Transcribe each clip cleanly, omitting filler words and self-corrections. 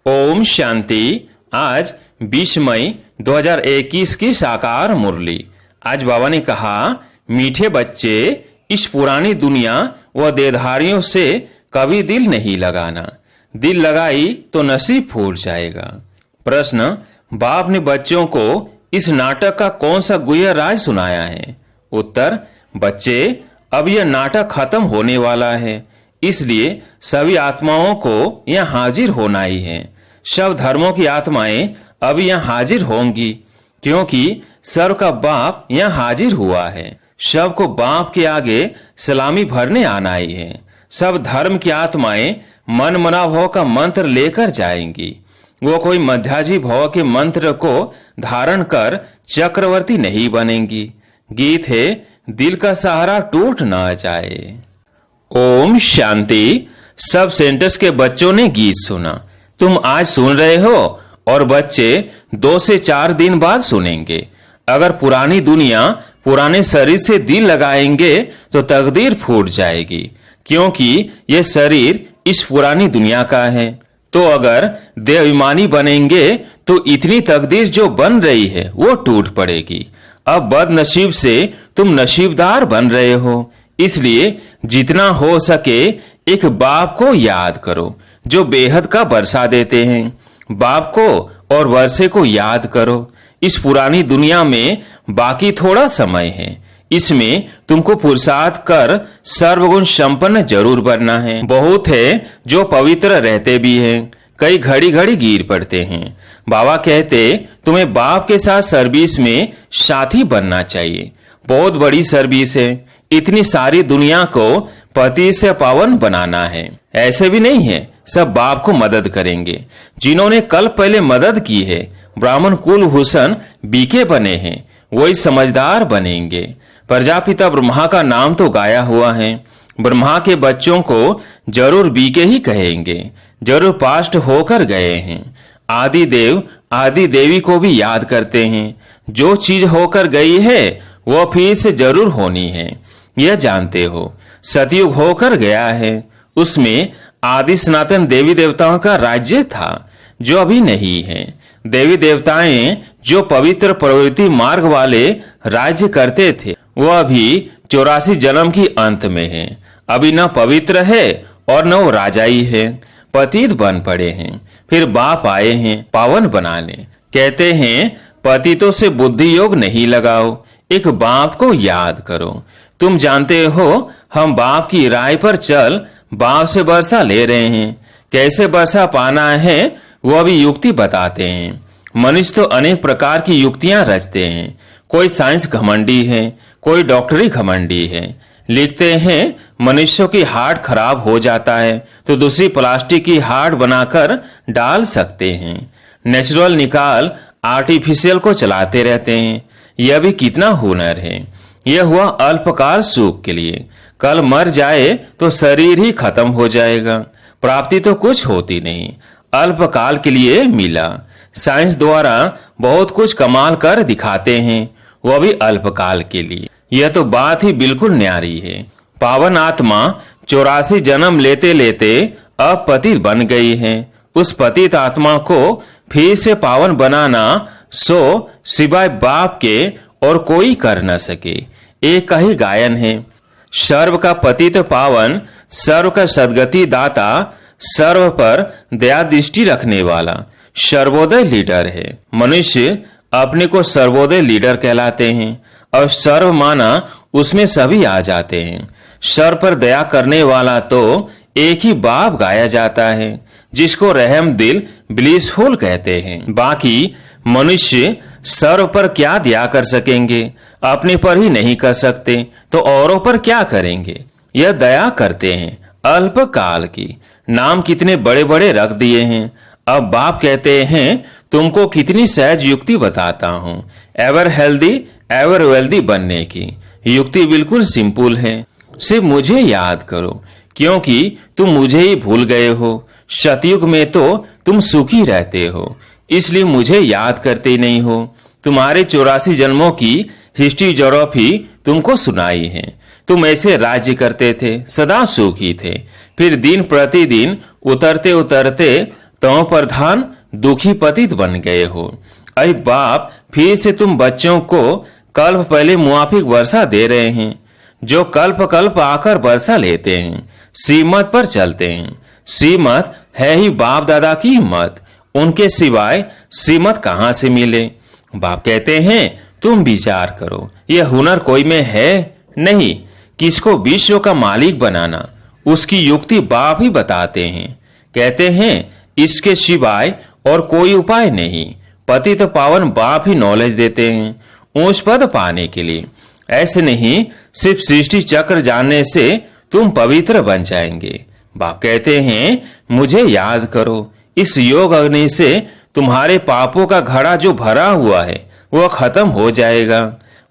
ओम शांति। आज 20 मई 2021 की साकार मुरली। आज बाबा ने कहा, मीठे बच्चे, इस पुरानी दुनिया व देहधारियों से कभी दिल नहीं लगाना। दिल लगाई तो नसीब फूट जाएगा। प्रश्न, बाप ने बच्चों को इस नाटक का कौन सा गुह्य राज सुनाया है? उत्तर, बच्चे, अब यह नाटक खत्म होने वाला है, इसलिए सभी आत्माओं को यहाँ हाजिर होना ही है। सब धर्मों की आत्माएं अभी यहाँ हाजिर होंगी, क्योंकि सर्व का बाप यहाँ हाजिर हुआ है। सब को बाप के आगे सलामी भरने आना ही है। सब धर्म की आत्माएं मन मना भव का मंत्र लेकर जाएंगी। वो कोई मध्याजी भव के मंत्र को धारण कर चक्रवर्ती नहीं बनेंगी। गीत है, दिल का सहारा टूट न जाए। ओम शांति। सब सेंटर्स के बच्चों ने गीत सुना। तुम आज सुन रहे हो और बच्चे 2 से 4 दिन बाद सुनेंगे। अगर पुरानी दुनिया पुराने शरीर से दिल लगाएंगे तो तकदीर फूट जाएगी, क्योंकि ये शरीर इस पुरानी दुनिया का है। तो अगर देवाभिमानी बनेंगे तो इतनी तकदीर जो बन रही है वो टूट पड़ेगी। अब बदनसीब से तुम नसीबदार बन रहे हो, इसलिए जितना हो सके एक बाप को याद करो जो बेहद का वर्षा देते हैं। बाप को और वर्षे को याद करो। इस पुरानी दुनिया में बाकी थोड़ा समय है, इसमें तुमको पुरुषार्थ कर सर्वगुण संपन्न जरूर बनना है। बहुत है जो पवित्र रहते भी हैं, कई घड़ी घड़ी गिर पड़ते हैं। बाबा कहते तुम्हें बाप के साथ सर्विस में साथी बनना चाहिए। बहुत बड़ी सर्विस है, इतनी सारी दुनिया को पति से पावन बनाना है। ऐसे भी नहीं है सब बाप को मदद करेंगे। जिन्होंने कल पहले मदद की है, ब्राह्मण कुलभूषण बीके बने हैं, वही समझदार बनेंगे। प्रजापिता ब्रह्मा का नाम तो गाया हुआ है। ब्रह्मा के बच्चों को जरूर बीके ही कहेंगे, जरूर पास्ट होकर गए हैं। आदि देव आदि देवी को भी याद करते हैं। जो चीज होकर गई है वो फिर से जरूर होनी है, यह जानते हो। सतयुग होकर गया है, उसमें आदि सनातन देवी देवताओं का राज्य था जो अभी नहीं है। देवी देवताएं जो पवित्र प्रवृत्ति मार्ग वाले राज्य करते थे वो अभी 84 जन्म की अंत में है। अभी न पवित्र है और न वो राजाई है, पतित बन पड़े हैं। फिर बाप आए हैं पावन बनाने। कहते हैं पतितों से बुद्धि योग नहीं लगाओ, एक बाप को याद करो। तुम जानते हो हम बाप की राय पर चल बाप से वर्षा ले रहे हैं। कैसे वर्षा पाना है वो अभी युक्ति बताते हैं। मनुष्य तो अनेक प्रकार की युक्तियां रचते हैं। कोई साइंस घमंडी है, कोई डॉक्टरी घमंडी है। लिखते हैं मनुष्यों की हार्ट खराब हो जाता है तो दूसरी प्लास्टिक की हार्ट बनाकर डाल सकते हैं। नेचुरल निकाल आर्टिफिशियल को चलाते रहते हैं। यह भी कितना हुनर है। यह हुआ अल्पकाल सुख के लिए। कल मर जाए तो शरीर ही खत्म हो जाएगा। प्राप्ति तो कुछ होती नहीं, अल्पकाल के लिए मिला। साइंस द्वारा बहुत कुछ कमाल कर दिखाते हैं, वह भी अल्पकाल के लिए। यह तो बात ही बिल्कुल न्यारी है। पावन आत्मा 84 जन्म लेते लेते अब पतित बन गई है। उस पतित आत्मा को फिर से पावन बनाना सो सिवाय बाप के और कोई कर न सके। एक का ही गायन है, सर्व का पतित पावन, सर्व का सदगति दाता, सर्व पर दया दृष्टि रखने वाला सर्वोदय लीडर है। मनुष्य अपने को सर्वोदय लीडर कहलाते हैं और सर्व माना उसमें सभी आ जाते हैं। सर्व पर दया करने वाला तो एक ही बाप गाया जाता है, जिसको रहम दिल ब्लिसफुल कहते हैं। बाकी मनुष्य सर्व पर क्या दया कर सकेंगे? अपने पर ही नहीं कर सकते तो औरों पर क्या करेंगे? यह दया करते हैं अल्पकाल की। नाम कितने बड़े बड़े रख दिए हैं। अब बाप कहते हैं तुमको कितनी सहज युक्ति बताता हूँ एवर हेल्दी एवर वेल्दी बनने की। युक्ति बिल्कुल सिंपल है, सिर्फ मुझे याद करो, क्योंकि तुम मुझे ही भूल गए हो। सतयुग में तो तुम सुखी रहते हो, इसलिए मुझे याद करते नहीं हो। तुम्हारे 84 जन्मों की हिस्ट्री जोग्राफी तुमको सुनाई है। तुम ऐसे राज्य करते थे, सदा सुखी थे। फिर दिन प्रतिदिन उतरते उतरते तमो प्रधान दुखी पतित बन गए हो। अरे बाप, फिर से तुम बच्चों को कल्प पहले मुआफिक वर्षा दे रहे हैं, जो कल्प कल्प आकर वर्षा लेते हैं, श्रीमत पर चलते हैं। श्रीमत है ही बाप दादा की हिम्मत, उनके सिवाय श्रीमत कहां से मिले। बाप कहते हैं तुम विचार करो, यह हुनर कोई में है नहीं। किसको विश्व का मालिक बनाना, उसकी युक्ति बाप ही बताते हैं। कहते हैं इसके सिवाय और कोई उपाय नहीं। पतित पावन बाप ही नॉलेज देते हैं ऊंच पद पाने के लिए। ऐसे नहीं सिर्फ सृष्टि चक्र जानने से तुम पवित्र बन जाएंगे। बाप कहते हैं मुझे याद करो, इस योग अग्नि से तुम्हारे पापों का घड़ा जो भरा हुआ है वह खत्म हो जाएगा।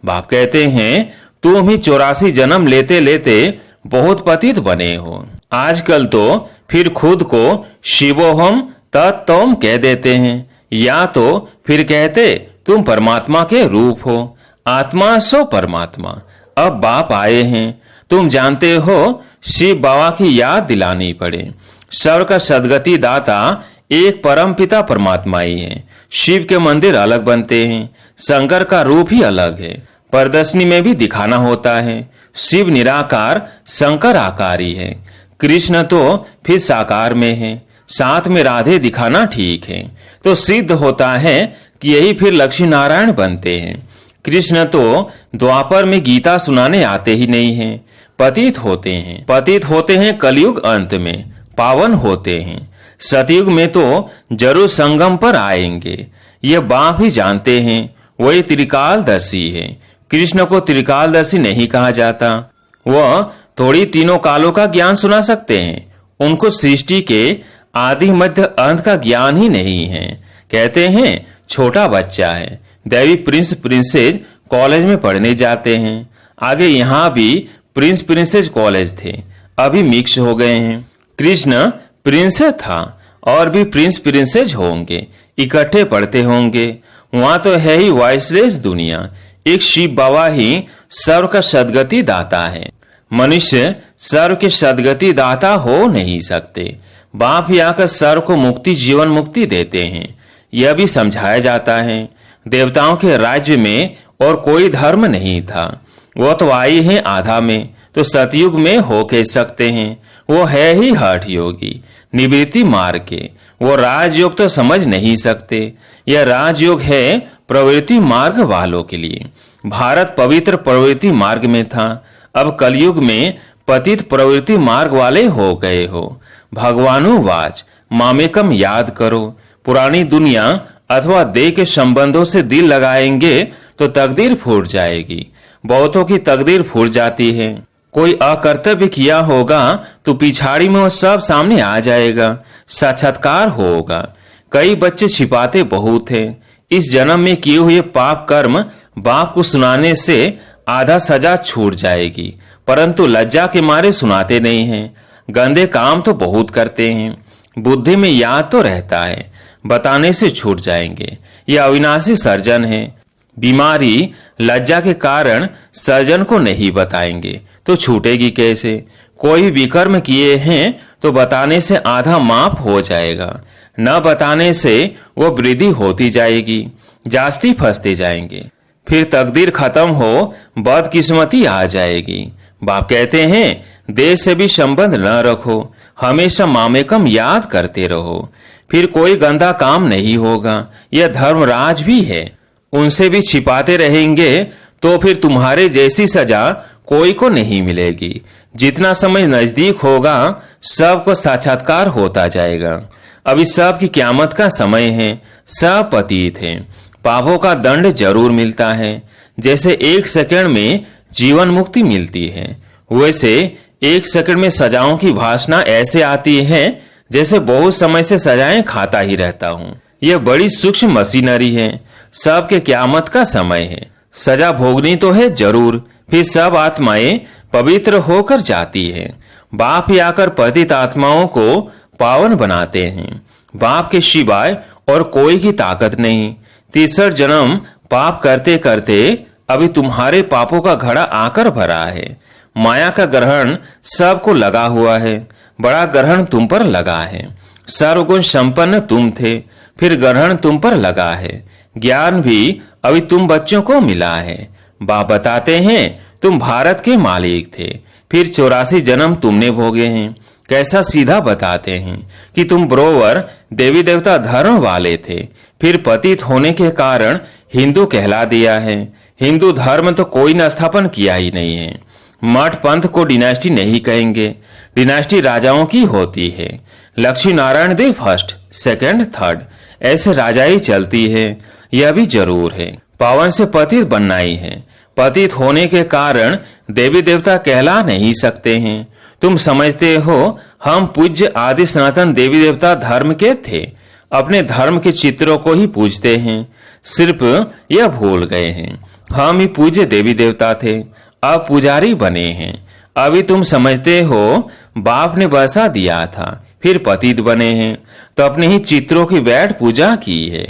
बाप कहते हैं तुम ही 84 जन्म लेते लेते बहुत पतित बने हो। आजकल तो फिर खुद को शिवोहम तत्तम कह देते हैं, या तो फिर कहते तुम परमात्मा के रूप हो। आत्मा सो परमात्मा। अब बाप आए हैं, तुम जानते हो शिव बाबा की याद दिलानी पड़े। सर्व का सदगति दाता एक परम पिता परमात्मा ही है। शिव के मंदिर अलग बनते हैं, शंकर का रूप ही अलग है, प्रदर्शनी में भी दिखाना होता है। शिव निराकार, शंकर आकारी है। कृष्ण तो फिर साकार में है, साथ में राधे दिखाना ठीक है। तो सिद्ध होता है कि यही फिर लक्ष्मी नारायण बनते हैं। कृष्ण तो द्वापर में गीता सुनाने आते ही नहीं हैं, पतित होते हैं। पतित होते हैं कलयुग अंत में, पावन होते हैं। सतयुग में तो जरूर संगम पर आएंगे, ये बाप ही जानते हैं। वही त्रिकालदर्शी है। कृष्ण को त्रिकालदर्शी नहीं कहा जाता, वह थोड़ी तीनों कालों का ज्ञान सुना सकते हैं। उनको सृष्टि के आदि मध्य अंत का ज्ञान ही नहीं है। कहते हैं छोटा बच्चा है। देवी प्रिंस प्रिंसेस कॉलेज में पढ़ने जाते हैं। आगे यहाँ भी प्रिंस प्रिंसेस कॉलेज थे, अभी मिक्स हो गए हैं। कृष्ण प्रिंस था और भी प्रिंस प्रिंसेस होंगे, इकट्ठे पढ़ते होंगे। वहां तो है ही वाइसलेस दुनिया। एक शिव बाबा ही सर्व का सदगति दाता है। मनुष्य सर्व के सदगति दाता हो नहीं सकते। बाप ही आकर सर्व को मुक्ति, जीवन मुक्ति देते हैं। यह भी समझाया जाता है देवताओं के राज्य में और कोई धर्म नहीं था। वो तो आई है आधा में, तो सतयुग में हो कह सकते हैं। वो है ही हठ योगी, निवृत्ति मार्ग के। वो राजयोग तो समझ नहीं सकते। यह राजयोग है प्रवृत्ति मार्ग वालों के लिए। भारत पवित्र प्रवृत्ति मार्ग में था, अब कलयुग में पतित प्रवृत्ति मार्ग वाले हो गए हो। भगवानुवाच मामेकम याद करो। पुरानी दुनिया अथवा देह के संबंधों से दिल लगाएंगे तो तकदीर फूट जाएगी। बहुतों की तकदीर फूट जाती है। कोई अकर्तव्य किया होगा तो पिछाड़ी में वो सब सामने आ जाएगा, साक्षात्कार होगा। कई बच्चे छिपाते बहुत हैं। इस जन्म में किए हुए पाप कर्म बाप को सुनाने से आधा सजा छूट जाएगी, परंतु लज्जा के मारे सुनाते नहीं हैं। गंदे काम तो बहुत करते हैं, बुद्धि में याद तो रहता है, बताने से छूट जाएंगे। यह अविनाशी सर्जन है। बीमारी लज्जा के कारण सर्जन को नहीं बताएंगे तो छूटेगी कैसे। कोई विकर्म किए हैं तो बताने से आधा माफ हो जाएगा, न बताने से वो वृद्धि होती जाएगी, जास्ती फंसते जाएंगे। फिर तकदीर खत्म हो, बदकिस्मती आ जाएगी। बाप कहते हैं देह से भी संबंध न रखो, हमेशा मामेकम याद करते रहो, फिर कोई गंदा काम नहीं होगा। यह धर्मराज भी है, उनसे भी छिपाते रहेंगे तो फिर तुम्हारे जैसी सजा कोई को नहीं मिलेगी। जितना समय नजदीक होगा सबको साक्षात्कार होता जाएगा। अभी सब की क्यामत का समय है, सब पतित हैं। पापों का दंड जरूर मिलता है। जैसे एक सेकंड में जीवन मुक्ति मिलती है, वैसे एक सेकंड में सजाओं की भाषणा ऐसे आती है जैसे बहुत समय से सजाएं खाता ही रहता हूँ। यह बड़ी सूक्ष्म मशीनरी है। सबके क्यामत का समय है, सजा भोगनी तो है जरूर। फिर सब आत्माएं पवित्र होकर जाती है। बाप ही आकर पतित आत्माओं को पावन बनाते हैं। बाप के सिवाय और कोई की ताकत नहीं। 63 जन्म पाप करते करते अभी तुम्हारे पापों का घड़ा आकर भरा है। माया का ग्रहण सबको लगा हुआ है, बड़ा ग्रहण तुम पर लगा है। सर्वगुण संपन्न तुम थे, फिर ग्रहण तुम पर लगा है, ज्ञान भी अभी तुम बच्चों को मिला है। बाप बताते हैं तुम भारत के मालिक थे, फिर 84 जन्म तुमने भोगे हैं। कैसा सीधा बताते हैं कि तुम बरोबर देवी देवता धर्म वाले थे, फिर पतित होने के कारण हिंदू कहला दिया है। हिंदू धर्म तो कोई न स्थापन किया ही नहीं है। मठ पंथ को डिनास्टी नहीं कहेंगे, डिनास्टी राजाओं की होती है। लक्ष्मी नारायण देव फर्स्ट, सेकंड, थर्ड ऐसे राजाई चलती है, यह भी जरूर है। पावन से पतित बनना ही है। पतित होने के कारण देवी देवता कहला नहीं सकते हैं। तुम समझते हो हम पूज्य आदि सनातन देवी देवता धर्म के थे, अपने धर्म के चित्रों को ही पूजते हैं। सिर्फ यह भूल गए हैं हम ही पूज्य देवी देवता थे, अब पुजारी बने हैं। अभी तुम समझते हो बाप ने बरसा दिया था, फिर पतित बने हैं, तो अपने ही चित्रों की बैठ पूजा की है।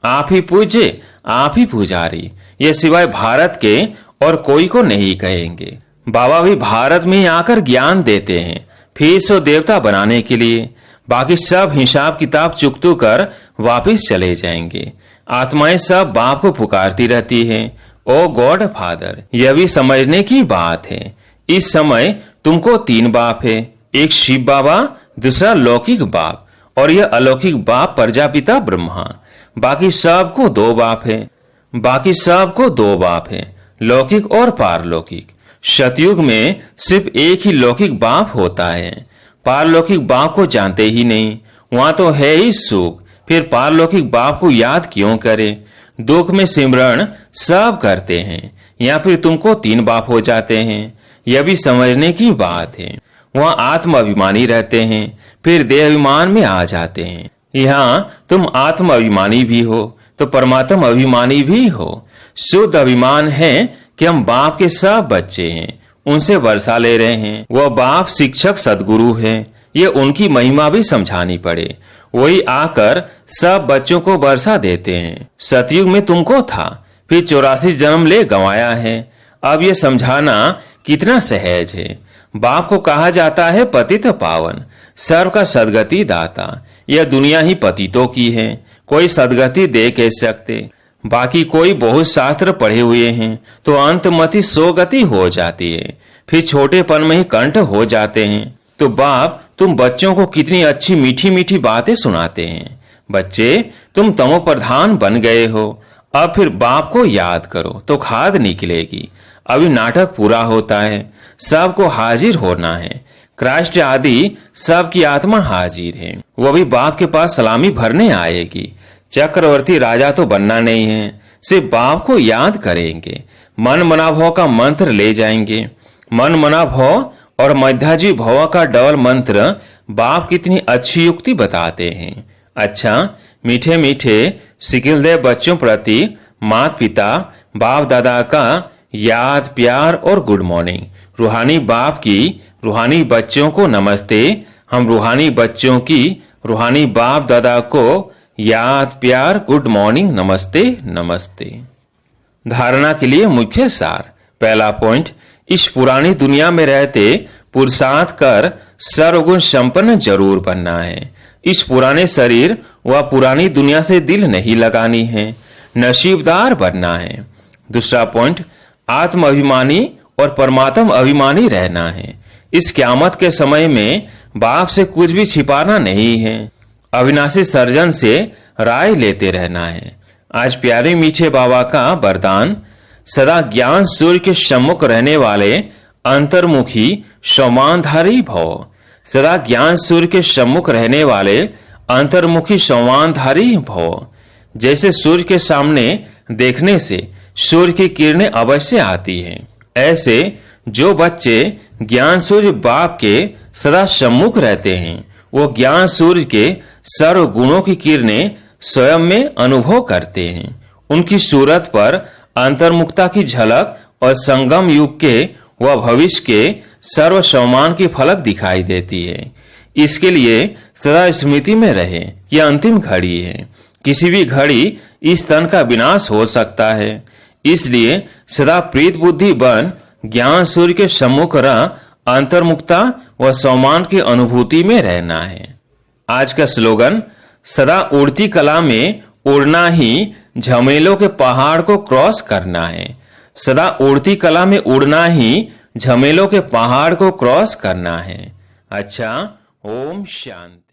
आप ही पूज्य, आप ही पुजारी, ये सिवाय भारत के और कोई को नहीं कहेंगे। बाबा भी भारत में ही आकर ज्ञान देते हैं, फीस और देवता बनाने के लिए। बाकी सब हिसाब किताब चुकतू कर वापिस चले जाएंगे। आत्माएं सब बाप को पुकारती रहती है, ओ गॉड फादर। यह भी समझने की बात है, इस समय तुमको 3 बाप है, एक शिव बाबा, दूसरा लौकिक बाप और यह अलौकिक बाप प्रजापिता ब्रह्मा। बाकी सबको 2 बाप है, बाकी सबको 2 बाप है, लौकिक और पारलौकिक। सतयुग में सिर्फ एक ही लौकिक बाप होता है, पारलौकिक बाप को जानते ही नहीं। वहां तो है ही सुख, फिर पारलौकिक बाप को याद क्यों करें। दुख में सिमरण सब करते हैं, या फिर तुमको 3 बाप हो जाते हैं, यह भी समझने की बात है। वहां आत्म अभिमानी रहते हैं, फिर देह अभिमान में आ जाते हैं। यहाँ तुम आत्म अभिमानी भी हो तो परमात्मा अभिमानी भी हो। शुद्ध अभिमान है कि हम बाप के सब बच्चे हैं, उनसे वर्षा ले रहे हैं। वह बाप शिक्षक सदगुरु है, ये उनकी महिमा भी समझानी पड़े। वही आकर सब बच्चों को वर्षा देते हैं। सतयुग में तुमको था, फिर 84 जन्म ले गंवाया है। अब ये समझाना कितना सहज है। बाप को कहा जाता है पतित पावन, सर्व का सदगति दाता। यह दुनिया ही पतितों की है, कोई सदगति दे कह सकते। बाकी कोई बहुत शास्त्र पढ़े हुए हैं तो अंतमति सोगति हो जाती है, फिर छोटेपन में ही कंठ हो जाते हैं। तो बाप तुम बच्चों को कितनी अच्छी मीठी मीठी बातें सुनाते हैं। बच्चे तुम तमो प्रधान बन गए हो, अब फिर बाप को याद करो तो खाद निकलेगी। अभी नाटक पूरा होता है, सबको हाजिर होना है। क्राइस्ट आदि सबकी आत्मा हाजिर है, वो भी बाप के पास सलामी भरने आएगी। चक्रवर्ती राजा तो बनना नहीं है, सिर्फ बाप को याद करेंगे। मन मना भव का मंत्र ले जाएंगे। मन मना भव और मध्याजी भव का डबल मंत्र बाप कितनी अच्छी युक्ति बताते हैं। अच्छा, मीठे मीठे सिकिलदेव बच्चों प्रति माता पिता बाप दादा का याद प्यार और गुड मॉर्निंग। रूहानी बाप की रूहानी बच्चों को नमस्ते। हम रूहानी बच्चों की रूहानी बाप दादा को याद प्यार गुड मॉर्निंग नमस्ते नमस्ते। धारणा के लिए मुख्य सार। पहला पॉइंट, इस पुरानी दुनिया में रहते पुरुषार्थ कर सर्वगुण संपन्न जरूर बनना है। इस पुराने शरीर व पुरानी दुनिया से दिल नहीं लगानी है, नसीबदार बनना है। दूसरा पॉइंट, आत्म अभिमानी और परमात्मा अभिमानी रहना है। इस क़यामत के समय में बाप से कुछ भी छिपाना नहीं है, अविनाशी सर्जन से राय लेते रहना है। आज प्यारे मीठे बाबा का वरदान, सदा ज्ञान सूर्य के सम्मुख रहने वाले अंतर्मुखी संवानधारी भव। सदा ज्ञान सूर्य के सम्मुख रहने वाले अंतर्मुखी संवानधारी भव। जैसे सूर्य के सामने देखने से सूर्य की किरणें अवश्य आती हैं, ऐसे जो बच्चे ज्ञान सूर्य बाप के सदा सम्मुख रहते हैं, वो ज्ञान सूर्य के सर्व गुणों की किरणें स्वयं में अनुभव करते हैं। उनकी सूरत पर अंतर्मुखता की झलक और संगम युग के व भविष्य के सर्व सम्मान की फलक दिखाई देती है। इसके लिए सदा स्मृति में रहे कि अंतिम घड़ी है, किसी भी घड़ी इस तन का विनाश हो सकता है। इसलिए सदा प्रीत बुद्धि बन ज्ञान सूर्य के सम्मुख रह अंतर्मुखता व सम्मान की अनुभूति में रहना है। आज का स्लोगन, सदा उड़ती कला में उड़ना ही झमेलों के पहाड़ को क्रॉस करना है। सदा उड़ती कला में उड़ना ही झमेलों के पहाड़ को क्रॉस करना है। अच्छा, ओम शांति।